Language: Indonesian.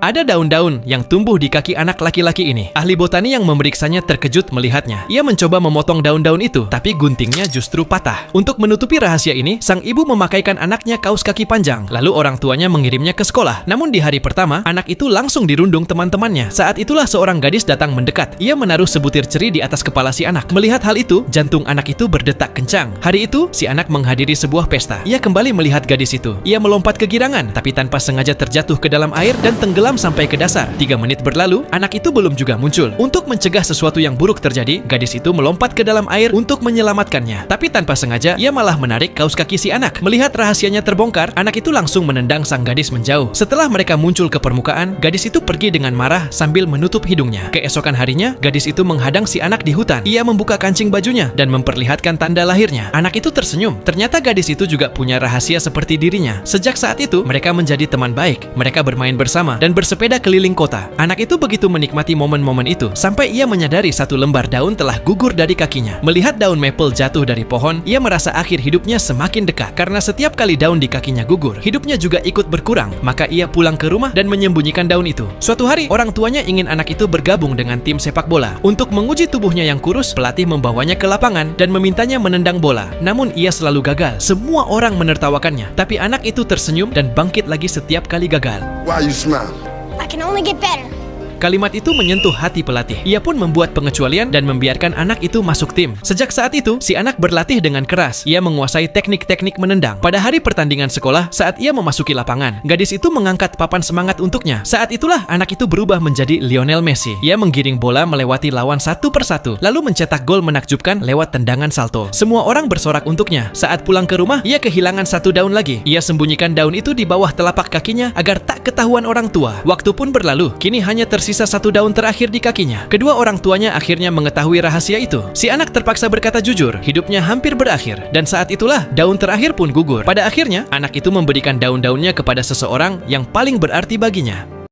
Ada daun-daun yang tumbuh di kaki anak laki-laki ini. Ahli botani yang memeriksanya terkejut melihatnya. Ia mencoba memotong daun-daun itu, tapi guntingnya justru patah. Untuk menutupi rahasia ini, sang ibu memakaikan anaknya kaos kaki panjang. Lalu orang tuanya mengirimnya ke sekolah. Namun di hari pertama, anak itu langsung dirundung teman-temannya. Saat itulah seorang gadis datang mendekat. Ia menaruh sebutir ceri di atas kepala si anak. Melihat hal itu, jantung anak itu berdetak kencang. Hari itu, si anak menghadiri sebuah pesta. Ia kembali melihat gadis itu. Ia melompat kegirangan, tapi tanpa sengaja terjatuh ke dalam air dan tenggelam sampai ke dasar. 3 menit berlalu, anak itu belum juga muncul. Untuk mencegah sesuatu yang buruk terjadi, gadis itu melompat ke dalam air untuk menyelamatkannya. Tapi tanpa sengaja, ia malah menarik kaos kaki si anak. Melihat rahasianya terbongkar, anak itu langsung menendang sang gadis menjauh. Setelah mereka muncul ke permukaan, gadis itu pergi dengan marah sambil menutup hidungnya. Keesokan harinya, gadis itu menghadang si anak di hutan. Ia membuka kancing bajunya dan memperlihatkan tanda lahirnya. Anak itu tersenyum. Ternyata gadis itu juga punya rahasia seperti dirinya. Sejak saat itu, mereka menjadi teman baik. Mereka bermain bersama dan bersepeda keliling kota. Anak itu begitu menikmati momen-momen itu sampai ia menyadari satu lembar daun telah gugur dari kakinya. Melihat daun maple jatuh dari pohon, ia merasa akhir hidupnya semakin dekat. Karena setiap kali daun di kakinya gugur, hidupnya juga ikut berkurang. Maka ia pulang ke rumah dan menyembunyikan daun itu. Suatu hari, orang tuanya ingin anak itu bergabung dengan tim sepak bola. Untuk menguji tubuhnya yang kurus, pelatih membawanya ke lapangan dan memintanya menendang bola. Namun ia selalu gagal. Semua orang menertawakannya. Tapi anak itu tersenyum dan bangkit lagi setiap kali gagal. Why you smile? I can only get better. Kalimat itu menyentuh hati pelatih. Ia pun membuat pengecualian dan membiarkan anak itu masuk tim. Sejak saat itu, si anak berlatih dengan keras. Ia menguasai teknik-teknik menendang. Pada hari pertandingan sekolah, saat ia memasuki lapangan, gadis itu mengangkat papan semangat untuknya. Saat itulah anak itu berubah menjadi Lionel Messi. Ia menggiring bola melewati lawan satu persatu, lalu mencetak gol menakjubkan lewat tendangan salto. Semua orang bersorak untuknya. Saat pulang ke rumah, ia kehilangan satu daun lagi. Ia sembunyikan daun itu di bawah telapak kakinya agar tak ketahuan orang tua. Waktu pun berlalu, kini hanya tersisa satu daun terakhir di kakinya. Kedua orang tuanya akhirnya mengetahui rahasia itu. Si anak terpaksa berkata jujur, hidupnya hampir berakhir. Dan saat itulah daun terakhir pun gugur. Pada akhirnya, anak itu memberikan daun-daunnya kepada seseorang yang paling berarti baginya.